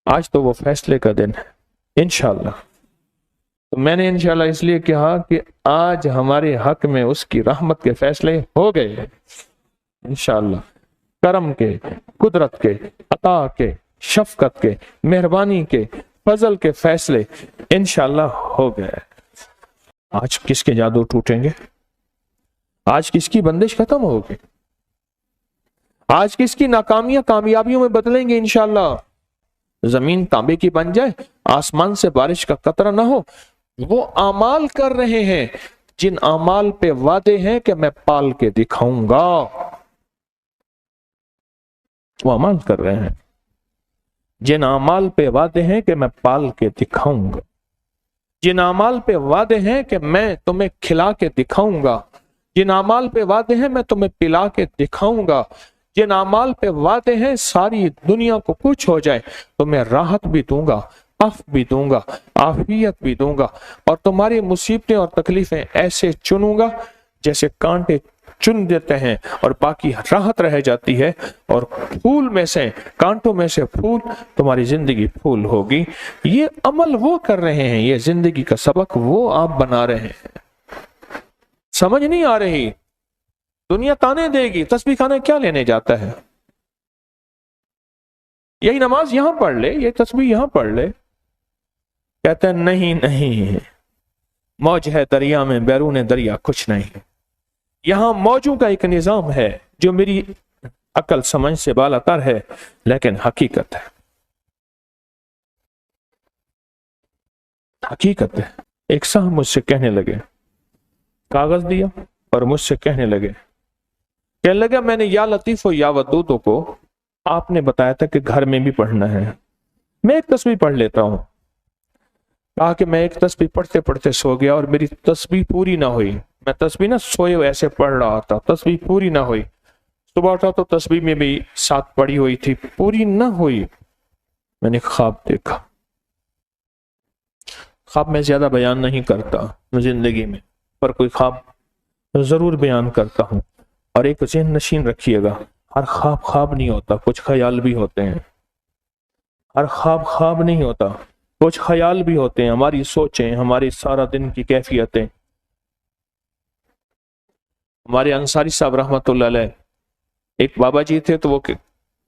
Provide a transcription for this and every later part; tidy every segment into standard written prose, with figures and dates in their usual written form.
आज तो वो फैसले का दिन है इंशाअल्लाह। तो मैंने इंशाअल्लाह इसलिए कहा कि आज हमारे हक में उसकी रहमत के फैसले हो गए इंशाअल्लाह। करम के, कुदरत के, अता के, शफकत के, मेहरबानी के, फजल के फैसले इंशाअल्लाह हो गए। आज किसके जादू टूटेंगे? आज किसकी बंदिश खत्म होगी? आज किसकी नाकामियां कामयाबियों में बदलेंगे इंशाअल्लाह। जमीन तांबे की बन जाए, आसमान से बारिश का कतरा ना हो, वो अमाल कर रहे हैं जिन अमाल पे वादे हैं कि मैं पाल के दिखाऊंगा। वो अमाल कर रहे हैं जिन अमाल पे वादे हैं कि मैं पाल के दिखाऊंगा, जिन अमाल पे वादे हैं कि मैं तुम्हें खिला के दिखाऊंगा, जिन अमाल पे वादे हैं मैं तुम्हें पिला के दिखाऊंगा, जिन अमाल पे वादे हैं सारी दुनिया को कुछ हो जाए तो मैं राहत भी दूंगा, अफ भी दूंगा, आफियत भी दूंगा, और तुम्हारी मुसीबतें और तकलीफें ऐसे चुनूंगा जैसे कांटे चुन देते हैं और बाकी राहत रह जाती है, और फूल में से, कांटों में से फूल, तुम्हारी जिंदगी फूल होगी। ये अमल वो कर रहे हैं, ये जिंदगी का सबक वो आप बना रहे हैं। समझ नहीं आ रही? दुनिया ताने देगी, तस्बीह खाने क्या लेने जाता है, यही नमाज यहां पढ़ ले, ये तस्बीह यहां पढ़ ले। कहते हैं नहीं नहीं, मौज है दरिया में, बैरून दरिया कुछ नहीं। यहां मौजों का एक निजाम है जो मेरी अकल समझ से बालातर है, लेकिन हकीकत है, हकीकत है। एक साहब मुझसे कहने लगे, कागज दिया और मुझसे कहने लगे मैंने या लतीफ या वदूदों को आपने बताया था कि घर में भी पढ़ना है, मैं एक तस्बीह पढ़ लेता हूं। कहा कि मैं एक तस्बीह पढ़ते पढ़ते सो गया और मेरी तस्बीह पूरी ना हुई। मैं तस्बीह ना सोए ऐसे पढ़ रहा था, तस्बीह पूरी ना हुई। सुबह उठा तो तस्बीह में भी साथ पढ़ी हुई थी, पूरी ना हुई। मैंने ख्वाब देखा। ख्वाब मैं ज्यादा बयान नहीं करता जिंदगी में, पर कोई ख्वाब जरूर बयान करता हूं। और एक ज़हन नशीन रखिएगा, हर ख्वाब ख्वाब नहीं होता, कुछ ख्याल भी होते हैं। हर ख्वाब ख्वाब नहीं होता, कुछ ख्याल भी होते हैं, हमारी सोचें, हमारी सारा दिन की कैफियतें। हमारे अंसारी साहब रहमतुल्लाह अलैह, एक बाबा जी थे, तो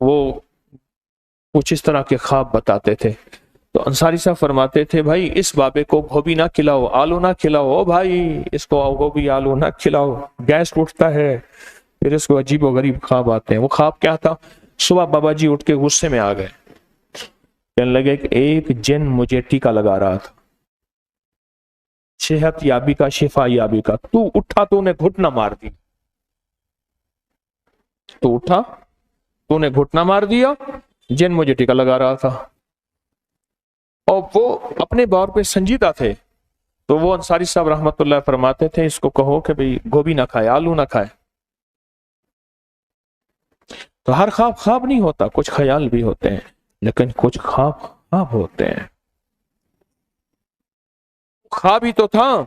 वो कुछ इस तरह के ख्वाब बताते थे। तो अंसारी साहब फरमाते थे, भाई इस बाबे को गोभी ना खिलाओ, आलू ना खिलाओ, ओ भाई इसको गोभी आलू ना खिलाओ, गैस उठता है। फिर इसको अजीब व गरीब ख्वाब आते हैं। वो ख्वाब क्या था? सुबह बाबा जी उठ के गुस्से में आ गए, कहने लगे कि एक जिन मुझे टीका लगा रहा था, सेहत याबी का, शिफा याबी का। तू उठा, तूने घुटना मार दी। तू उठा, तूने घुटना मार दिया, जिन मुझे टीका लगा रहा था। और वो अपने बार पे संजीदा थे, तो वो अंसारी साहब रहमतुल्लाह फरमाते थे, इसको कहो कि भाई गोभी ना खाए, आलू ना खाए। तो हर ख्वाब ख्वाब नहीं होता, कुछ ख्याल भी होते हैं, लेकिन कुछ ख्वाब ख्वाब होते हैं। ख्वाब ही तो था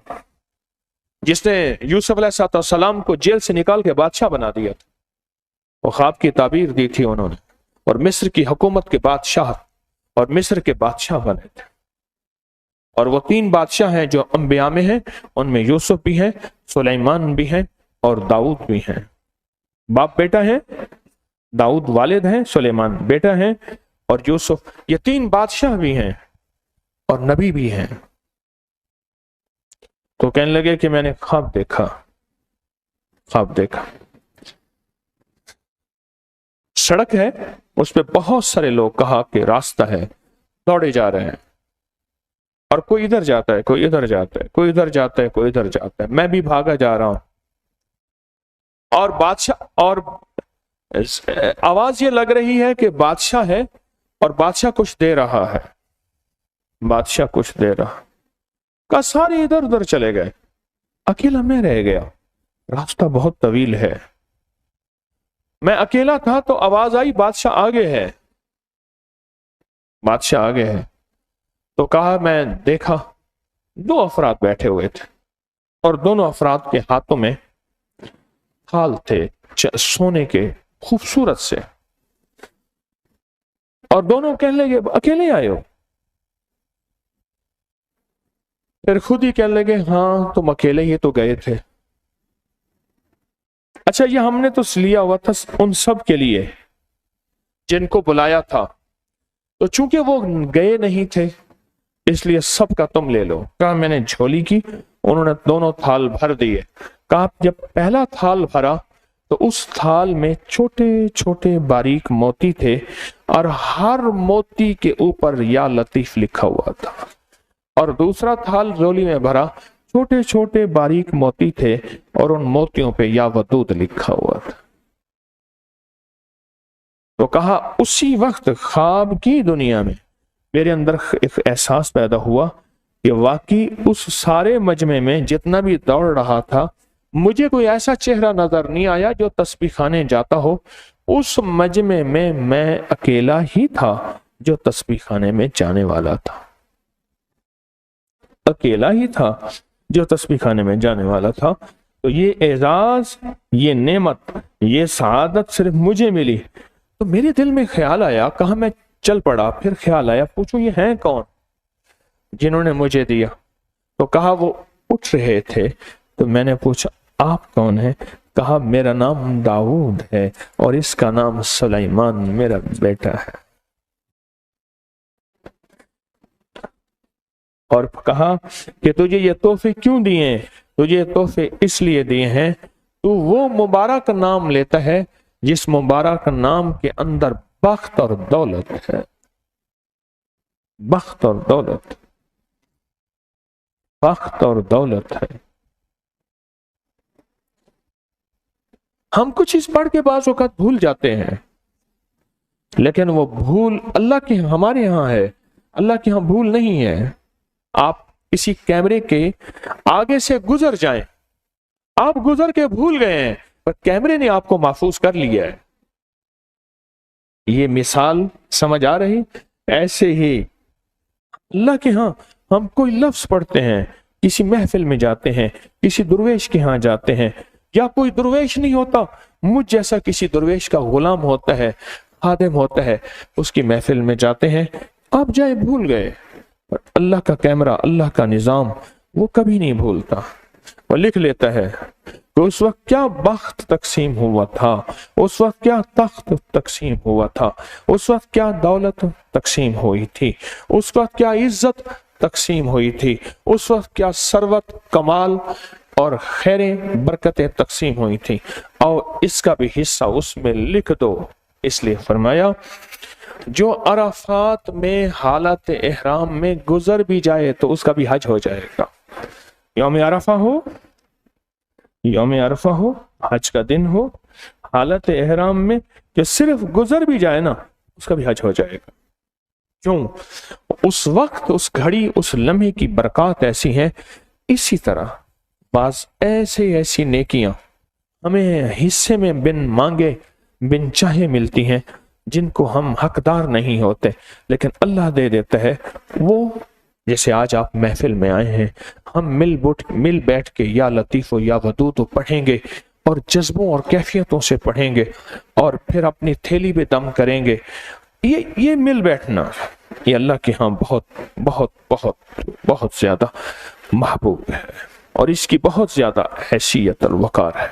जिसने यूसुफ अलैहिस्सलाम को जेल से निकाल के बादशाह बना दिया था। वो ख्वाब की ताबीर दी थी उन्होंने, और मिस्र की हुकूमत के बादशाह और मिस्र के बादशाह बने थे। और वो 3 बादशाह हैं जो अंबिया में हैं, उनमें यूसुफ भी हैं, सुलेमान भी हैं और दाऊद भी हैं। बाप बेटा हैं, दाऊद वालिद हैं, सुलेमान बेटा हैं, और यूसुफ, ये 3 बादशाह भी हैं और नबी भी हैं। तो कहने लगे कि मैंने ख्वाब देखा, ख्वाब देखा, सड़क है, उस पे बहुत सारे लोग, कहा कि रास्ता है, दौड़े जा रहे हैं, और कोई इधर जाता है, कोई इधर जाता है, कोई इधर जाता है, कोई इधर जाता है। मैं भी भागा जा रहा हूं, और बादशाह, और आवाज ये लग रही है कि बादशाह है, और बादशाह कुछ दे रहा है, बादशाह कुछ दे रहा। का सारे इधर उधर चले गए, अकेला मैं रह गया। रास्ता बहुत तवील है, मैं अकेला था, तो आवाज आई बादशाह आगे है, बादशाह आगे है। तो कहा, मैं देखा 2 अफराद बैठे हुए थे, और दोनों अफराद के हाथों में थाल थे सोने के, खूबसूरत से। और दोनों कहने लगे अकेले आए हो? फिर खुद ही कहने लगे हाँ तुम अकेले ही तो गए थे। अच्छा, ये हमने तो लिया हुआ था उन सब के लिए जिनको बुलाया था, तो चूंकि वो गए नहीं थे इसलिए सबका तुम ले लो। कहा मैंने झोली की, उन्होंने दोनों थाल भर दिए। कहा जब पहला थाल भरा तो उस थाल में छोटे छोटे बारीक मोती थे और हर मोती के ऊपर या लतीफ लिखा हुआ था। और दूसरा थाल झोली में भरा, छोटे छोटे बारीक मोती थे और उन मोतियों पे या वदूद लिखा हुआ था। तो कहा उसी वक्त ख्वाब की दुनिया में मेरे अंदर एक एहसास पैदा हुआ कि वाकई उस सारे मजमे में जितना भी दौड़ रहा था, मुझे कोई ऐसा चेहरा नजर नहीं आया जो तस्बीह खाने जाता हो। उस मजमे में मैं अकेला ही था जो तस्बीह खाने में जाने वाला था, अकेला ही था जो तस्बीह खाने में जाने वाला था। तो ये एजाज, ये नेमत, ये सआदत सिर्फ मुझे मिली। तो मेरे दिल में ख्याल आया, कहा मैं चल पड़ा। फिर ख्याल आया पूछूं ये हैं कौन जिन्होंने मुझे दिया? तो कहा वो उठ रहे थे। तो मैंने पूछा आप कौन हैं? कहा मेरा नाम दाऊद है और इसका नाम सुलेमान मेरा बेटा है। और कहा कि तुझे ये तोहफे क्यों दिए? तुझे ये तोहफे इसलिए दिए हैं तू वो मुबारक नाम लेता है जिस मुबारक नाम के अंदर बख्त और दौलत है। बख्त और दौलत, बख्त और दौलत है। हम कुछ इस पढ़ के बाज़ औक़ात भूल जाते हैं, लेकिन वो भूल अल्लाह के हमारे यहाँ है, अल्लाह के यहाँ भूल नहीं है। आप किसी कैमरे के आगे से गुजर जाएं, आप गुजर के भूल गए हैं पर कैमरे ने आपको महफूज कर लिया है। ये मिसाल समझ आ रही? ऐसे ही अल्लाह के यहाँ हम कोई लफ्ज पढ़ते हैं, किसी महफिल में जाते हैं, किसी दुर्वेश के यहाँ जाते हैं, या कोई दुर्वेश नहीं होता, मुझ जैसा किसी दुर्वेश का गुलाम होता है, खादिम होता है, उसकी महफिल में जाते हैं, आप जाए भूल गए। पर अल्लाह का कैमरा, अल्लाह का निज़ाम वो कभी नहीं भूलता। वो लिख लेता है कि उस वक्त क्या बख्त तकसीम हुआ था, उस वक्त क्या तख्त तकसीम हुआ था, उस वक्त क्या दौलत तकसीम हुई थी, उस वक्त क्या इज्जत तकसीम हुई थी, उस वक्त क्या सरवत, कमाल और खैरें, बरकतें तकसीम हुई थी, और इसका भी हिस्सा उसमें लिख दो। इसलिए फरमाया जो अराफात में हालत एहराम में गुजर भी जाए तो उसका भी हज हो जाएगा। यौम अरफा हो, यौम अरफा हो, हज का दिन हो, हालत एहराम में जो सिर्फ गुजर भी जाए ना उसका भी हज हो जाएगा। क्यों? उस वक्त, उस घड़ी, उस लम्हे की बरकत ऐसी है। इसी तरह बाज ऐसी नेकियां हमें हिस्से में बिन मांगे बिन चाहे मिलती हैं, जिनको हम हकदार नहीं होते, लेकिन अल्लाह दे देता है। वो जैसे आज आप महफिल में आए हैं, हम मिल बैठ के या लतीफ़ो या वदूद पढ़ेंगे और जज्बों और कैफियतों से पढ़ेंगे और फिर अपनी थैली पे दम करेंगे। ये मिल बैठना ये अल्लाह के यहाँ बहुत बहुत बहुत बहुत ज्यादा महबूब है और इसकी बहुत ज्यादा हैसियत और वकार है।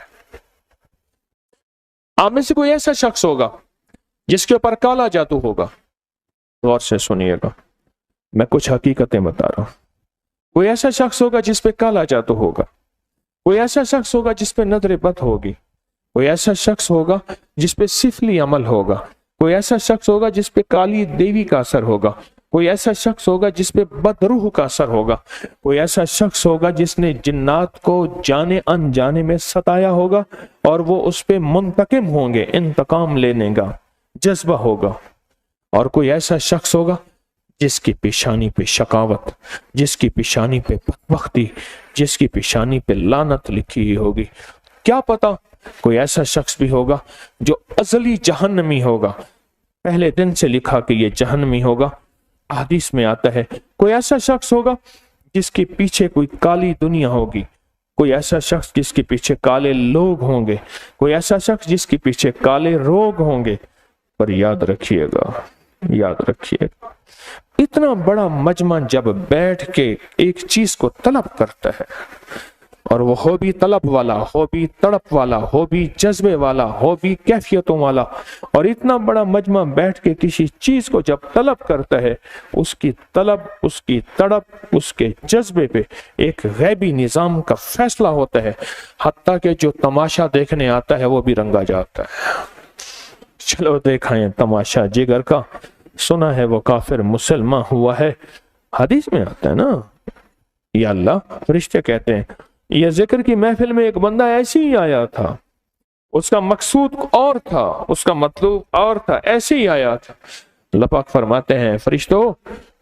आप में से कोई ऐसा शख्स होगा जिसके ऊपर काला जादू होगा, गौर से सुनिएगा, मैं कुछ हकीकतें बता रहा हूं। कोई ऐसा शख्स होगा जिस पे काला जादू होगा, कोई ऐसा शख्स होगा जिस पे नजर बद होगी, कोई ऐसा शख्स होगा जिस पे सिफली अमल होगा, कोई ऐसा शख्स होगा जिस पे काली देवी का असर होगा, कोई ऐसा शख्स होगा जिस पे बदरूह का असर होगा, कोई ऐसा शख्स होगा जिसने जिन्नात को जाने अनजाने में सताया होगा और वो उस पे मुंतकिम होंगे, इंतकाम लेने का जज्बा होगा, और कोई ऐसा शख्स होगा जिसकी पेशानी पे शकावत, जिसकी पेशानी पे बदबख्ती, जिसकी पेशानी पे लानत लिखी होगी। क्या पता कोई ऐसा शख्स भी होगा जो अजली जहन्नमी होगा, पहले दिन से लिखा कि ये जहन्नमी होगा। हदीस में आता है कोई ऐसा शख्स होगा जिसके पीछे कोई काली दुनिया होगी, कोई ऐसा शख्स जिसके पीछे काले लोग होंगे, कोई ऐसा शख्स जिसके पीछे काले रोग होंगे। पर याद रखिएगा یاد رکھیے اتنا بڑا مجمع جب بیٹھ کے ایک چیز کو طلب کرتا ہے، اور وہ ہو بھی طلب والا، ہو بھی تڑپ والا، ہو بھی جذبے والا، ہو بھی کیفیتوں والا، اور اتنا بڑا مجمع بیٹھ کے کسی چیز کو جب طلب کرتا ہے، اس کی طلب، اس کی تڑپ، اس کے جذبے پہ ایک غیبی نظام کا فیصلہ ہوتا ہے، حتیٰ کہ جو تماشا دیکھنے آتا ہے وہ بھی رنگا جاتا ہے۔ چلو دیکھائیں تماشا جگر کا، سنا ہے وہ کافر مسلمان ہوا ہے۔ حدیث میں آتا ہے نا، یا اللہ فرشتے کہتے ہیں یہ ذکر کی محفل میں ایک بندہ ایسے ہی آیا تھا، اس کا مقصود اور تھا، اس کا مطلوب اور تھا، ایسے ہی آیا تھا۔ اللہ پاک فرماتے ہیں فرشتوں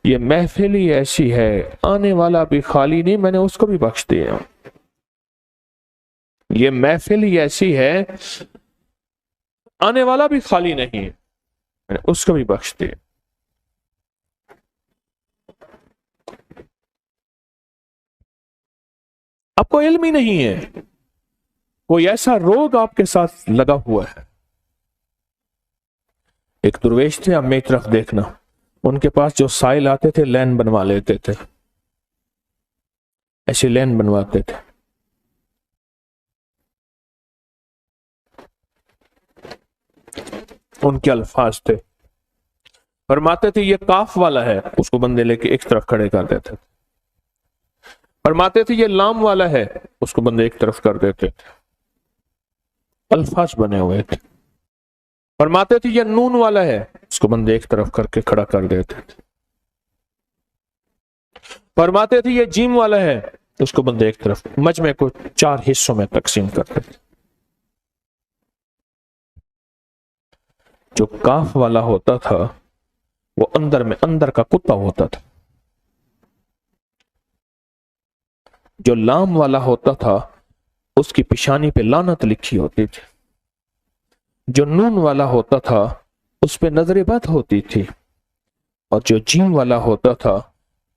یہ محفل ہی ایسی ہے، آنے والا بھی خالی نہیں، میں نے اس کو بھی بخش دیا۔ یہ محفل ہی ایسی ہے، آنے والا بھی خالی نہیں، میں نے اس کو بھی بخش دیا۔ آپ کو علم ہی نہیں ہے، کوئی ایسا روگ آپ کے ساتھ لگا ہوا ہے۔ ایک درویش تھے، آپ میری طرف دیکھنا، ان کے پاس جو سائل آتے تھے لین بنوا لیتے تھے، ایسی لین بنواتے تھے۔ ان کے الفاظ تھے، فرماتے تھے یہ کاف والا ہے، اس کو بندے لے کے ایک طرف کھڑے کر دیتے تھے۔ فرماتے تھے یہ لام والا ہے، اس کو بندے ایک طرف کر دیتے تھے، الفاظ بنے ہوئے تھے۔ فرماتے تھے یہ نون والا ہے، اس کو بندے ایک طرف کر کے کھڑا کر دیتے تھے۔ فرماتے تھے یہ جیم والا ہے، اس کو بندے ایک طرف، مجمع کو 4 حصوں میں تقسیم کرتے تھے۔ جو کاف والا ہوتا تھا وہ اندر میں اندر کا کتا ہوتا تھا، جو لام والا ہوتا تھا اس کی پیشانی پہ لعنت لکھی ہوتی تھی، جو نون والا ہوتا تھا اس پہ نظر بد ہوتی تھی، اور جو جیم والا ہوتا تھا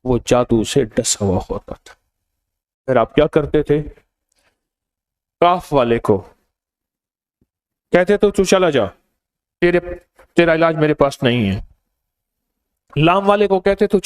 وہ جادو سے ڈسا ہوا ہوتا تھا۔ پھر آپ کیا کرتے تھے؟ کاف والے کو کہتے تو چلا جا، تیرا علاج میرے پاس نہیں ہے۔ لام والے کو کہتے تو